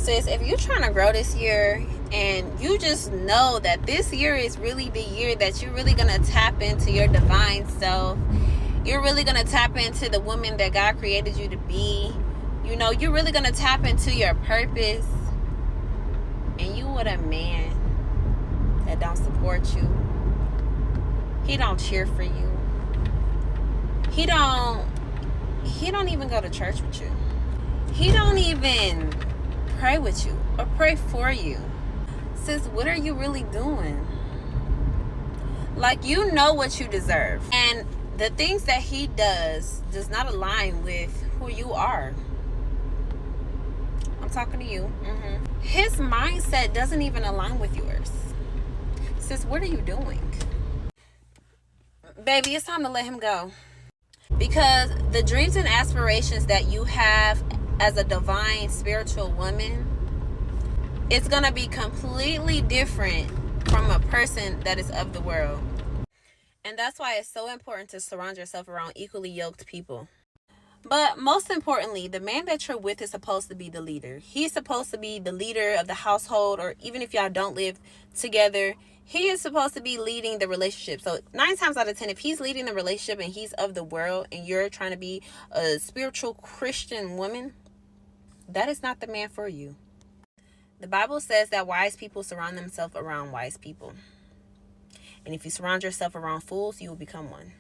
sis, if you're trying to grow this year and you just know that this year is really the year that you're really going to tap into your divine self, you're really going to tap into the woman that God created you to be, you know, you're really going to tap into your purpose, and you with a man that don't support you, he don't cheer for you, he don't even go to church with you, he don't even pray with you or pray for you. Sis, what are you really doing? Like, you know what you deserve, and the things that he does not align with who you are. I'm talking to you. His mindset doesn't even align with yours. Sis, what are you doing? Baby, it's time to let him go. Because the dreams and aspirations that you have as a divine spiritual woman, it's going to be completely different from a person that is of the world. And that's why it's so important to surround yourself around equally yoked people. But most importantly, the man that you're with is supposed to be the leader. He's supposed to be the leader of the household, or even if y'all don't live together, he is supposed to be leading the relationship. So 9 times out of 10, if he's leading the relationship and he's of the world and you're trying to be a spiritual Christian woman, that is not the man for you. The Bible says that wise people surround themselves around wise people. And if you surround yourself around fools, you will become one.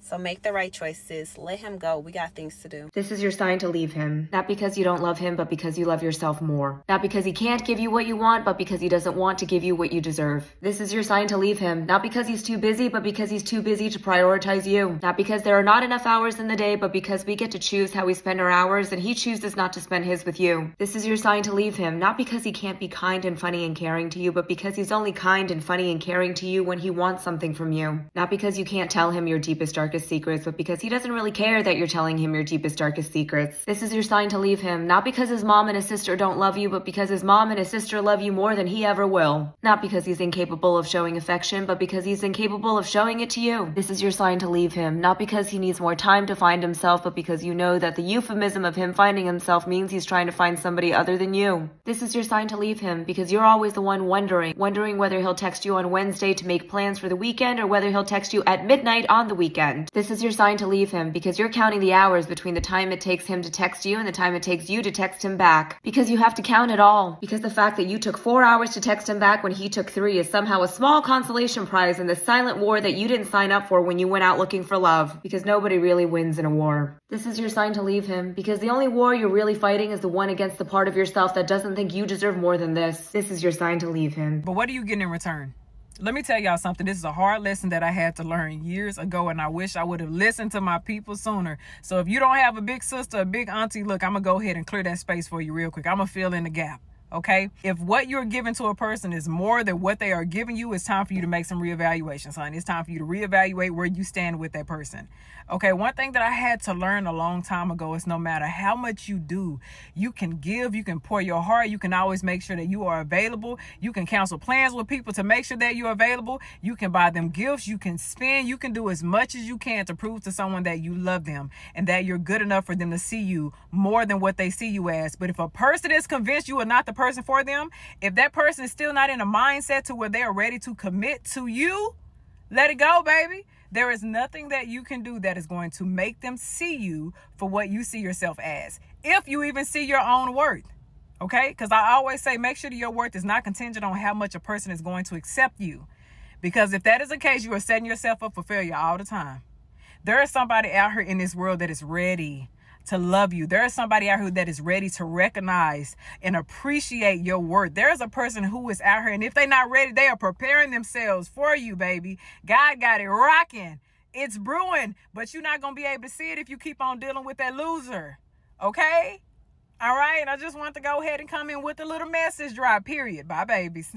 So make the right choice, sis. Let him go. We got things to do. This is your sign to leave him. Not because you don't love him, but because you love yourself more. Not because he can't give you what you want, but because he doesn't want to give you what you deserve. This is your sign to leave him. Not because he's too busy, but because he's too busy to prioritize you. Not because there are not enough hours in the day, but because we get to choose how we spend our hours, and he chooses not to spend his with you. This is your sign to leave him. Not because he can't be kind and funny and caring to you, but because he's only kind and funny and caring to you when he wants something from you. Not because you can't tell him your deepest, darkest secrets, but because he doesn't really care that you're telling him your deepest, darkest secrets. This is your sign to leave him. Not because his mom and his sister don't love you, but because his mom and his sister love you more than he ever will. Not because he's incapable of showing affection, but because he's incapable of showing it to you. This is your sign to leave him. Not because he needs more time to find himself, but because you know that the euphemism of him finding himself means he's trying to find somebody other than you. This is your sign to leave him because you're always the one wondering whether he'll text you on Wednesday to make plans for the weekend or whether he'll text you at midnight on the weekend. This is your sign to leave him because you're counting the hours between the time it takes him to text you and the time it takes you to text him back. Because you have to count it all. Because the fact that you took 4 hours to text him back when he took 3 is somehow a small consolation prize in the silent war that you didn't sign up for when you went out looking for love. Because nobody really wins in a war. This is your sign to leave him because the only war you're really fighting is the one against the part of yourself that doesn't think you deserve more than this. This is your sign to leave him. But what are you getting in return? Let me tell y'all something. This is a hard lesson that I had to learn years ago, and I wish I would have listened to my people sooner. So if you don't have a big sister, a big auntie, look, I'm going to go ahead and clear that space for you real quick. I'm going to fill in the gap. Okay? If what you're giving to a person is more than what they are giving you, it's time for you to make some reevaluations, honey. It's time for you to reevaluate where you stand with that person. Okay, one thing that I had to learn a long time ago is no matter how much you do, you can give, you can pour your heart, you can always make sure that you are available. You can cancel plans with people to make sure that you're available. You can buy them gifts, you can spend, you can do as much as you can to prove to someone that you love them and that you're good enough for them to see you more than what they see you as. But if a person is convinced you are not the person for them, if that person is still not in a mindset to where they are ready to commit to you, let it go, baby. There is nothing that you can do that is going to make them see you for what you see yourself as, if you even see your own worth. Okay? Because I always say, make sure that your worth is not contingent on how much a person is going to accept you. Because if that is the case, you are setting yourself up for failure all the time. There is somebody out here in this world that is ready to love you. There is somebody out here that is ready to recognize and appreciate your worth. There is a person who is out here, and if they're not ready, they are preparing themselves for you, baby. God got it rocking. It's brewing, but you're not going to be able to see it if you keep on dealing with that loser. Okay? All right? I just want to go ahead and come in with a little message drop, period. Bye, babies.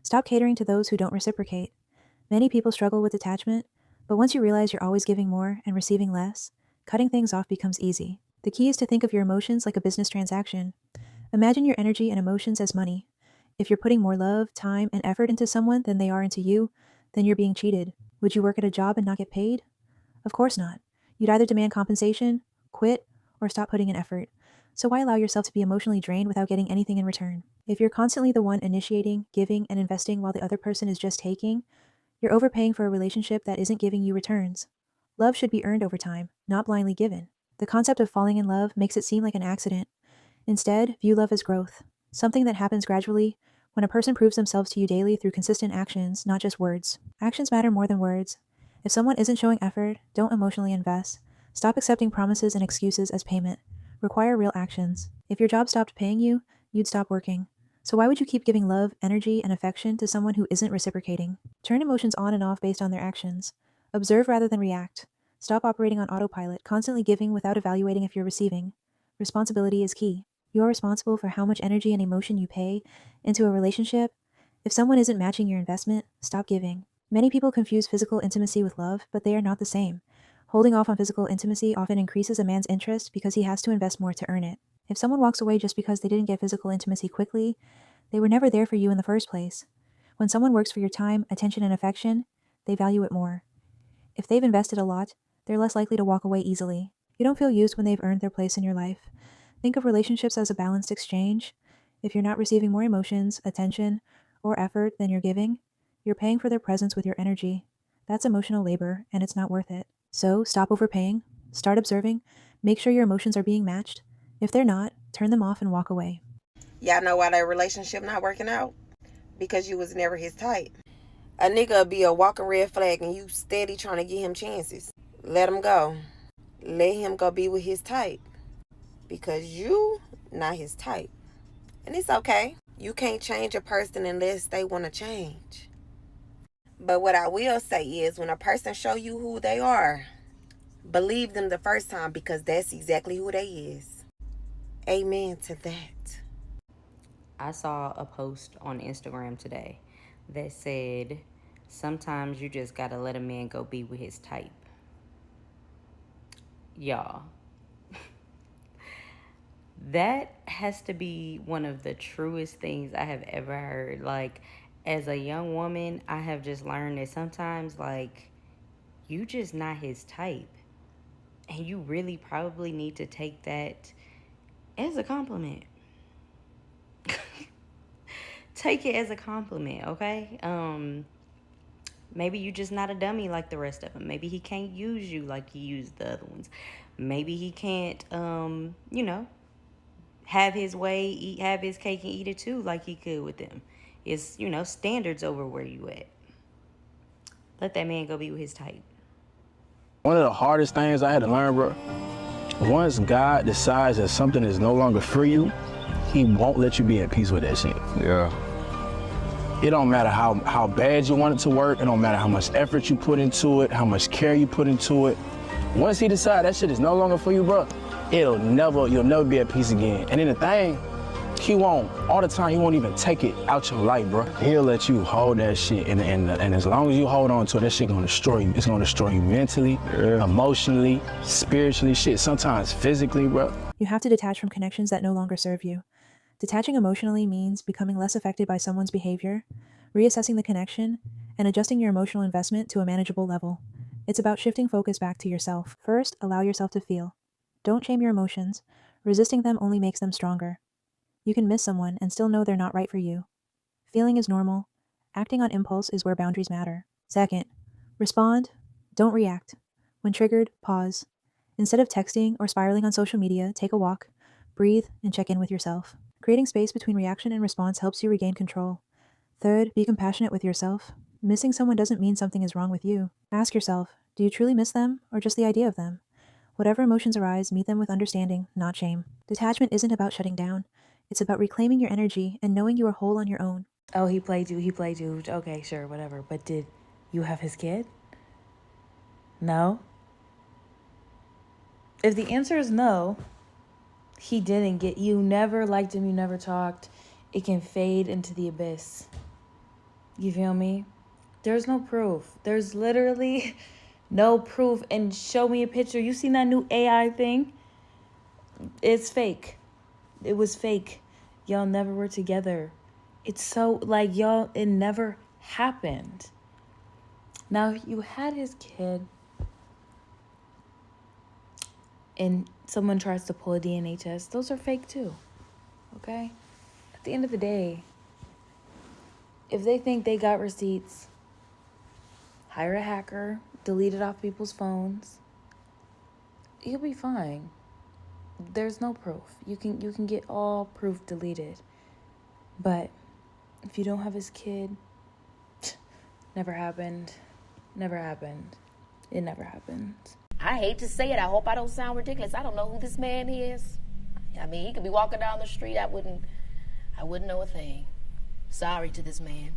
Stop catering to those who don't reciprocate. Many people struggle with detachment, but once you realize you're always giving more and receiving less, cutting things off becomes easy. The key is to think of your emotions like a business transaction. Imagine your energy and emotions as money. If you're putting more love, time, and effort into someone than they are into you, then you're being cheated. Would you work at a job and not get paid? Of course not. You'd either demand compensation, quit, or stop putting in effort. So why allow yourself to be emotionally drained without getting anything in return? If you're constantly the one initiating, giving, and investing while the other person is just taking, you're overpaying for a relationship that isn't giving you returns. Love should be earned over time, not blindly given. The concept of falling in love makes it seem like an accident. Instead, view love as growth, something that happens gradually when a person proves themselves to you daily through consistent actions, not just words. Actions matter more than words. If someone isn't showing effort, don't emotionally invest. Stop accepting promises and excuses as payment. Require real actions. If your job stopped paying you, you'd stop working. So why would you keep giving love, energy, and affection to someone who isn't reciprocating? Turn emotions on and off based on their actions. Observe rather than react. Stop operating on autopilot, constantly giving without evaluating if you're receiving. Responsibility is key. You're responsible for how much energy and emotion you pay into a relationship. If someone isn't matching your investment, stop giving. Many people confuse physical intimacy with love, but they are not the same. Holding off on physical intimacy often increases a man's interest because he has to invest more to earn it. If someone walks away just because they didn't get physical intimacy quickly, they were never there for you in the first place. When someone works for your time, attention, and affection, they value it more. If they've invested a lot, they're less likely to walk away easily. You don't feel used when they've earned their place in your life. Think of relationships as a balanced exchange. If you're not receiving more emotions, attention, or effort than you're giving, you're paying for their presence with your energy. That's emotional labor, and it's not worth it. So stop overpaying, start observing, make sure your emotions are being matched. If they're not, turn them off and walk away. Y'all know why that relationship not working out? Because you was never his type. A nigga be a walking red flag and you steady trying to give him chances. Let him go. Let him go be with his type. Because you not his type. And it's okay. You can't change a person unless they want to change. But what I will say is when a person show you who they are, believe them the first time because that's exactly who they is. Amen to that. I saw a post on Instagram today that said, sometimes you just gotta let a man go be with his type. Y'all, that has to be one of the truest things I have ever heard. Like, as a young woman, I have just learned that sometimes, like, you just not his type. And you really probably need to take that as a compliment. Take it as a compliment, okay? Maybe you just not a dummy like the rest of them. Maybe he can't use you like he used the other ones. Maybe he can't, have his way, have his cake and eat it too like he could with them. It's, standards over where you at. Let that man go be with his type. One of the hardest things I had to learn, bro, once God decides that something is no longer for you, he won't let you be at peace with that shit. Yeah. It don't matter how bad you want it to work. It don't matter how much effort you put into it, how much care you put into it. Once he decides that shit is no longer for you, bro, you'll never be at peace again. And then the thing, he won't, all the time, he won't even take it out your life, bro. He'll let you hold that shit, and as long as you hold on to it, that shit gonna destroy you. It's gonna destroy you mentally, emotionally, spiritually, shit, sometimes physically, bro. You have to detach from connections that no longer serve you. Detaching emotionally means becoming less affected by someone's behavior, reassessing the connection, and adjusting your emotional investment to a manageable level. It's about shifting focus back to yourself. First, allow yourself to feel. Don't shame your emotions. Resisting them only makes them stronger. You can miss someone and still know they're not right for you. Feeling is normal. Acting on impulse is where boundaries matter. Second, respond. Don't react. When triggered, pause. Instead of texting or spiraling on social media, take a walk, breathe, and check in with yourself. Creating space between reaction and response helps you regain control. Third, be compassionate with yourself. Missing someone doesn't mean something is wrong with you. Ask yourself, do you truly miss them or just the idea of them? Whatever emotions arise, meet them with understanding, not shame. Detachment isn't about shutting down. It's about reclaiming your energy and knowing you are whole on your own. Oh, he played you. Okay, sure, whatever. But did you have his kid? No? If the answer is no, he didn't get you, never liked him, you never talked, it can fade into the abyss. You feel me? There's no proof. There's literally no proof. And show me a picture. You seen that new AI thing? It's fake. It was fake. Y'all never were together. It's so, like, y'all, it never happened. Now, if you had his kid and someone tries to pull a DNA test, those are fake too. Okay? At the end of the day, if they think they got receipts, hire a hacker, delete it off people's phones, you'll be fine. There's no proof. You can get all proof deleted. But if you don't have his kid, never happened. Never happened. It never happened. I hate to say it. I hope I don't sound ridiculous. I don't know who this man is. I mean, he could be walking down the street. I wouldn't know a thing. Sorry to this man.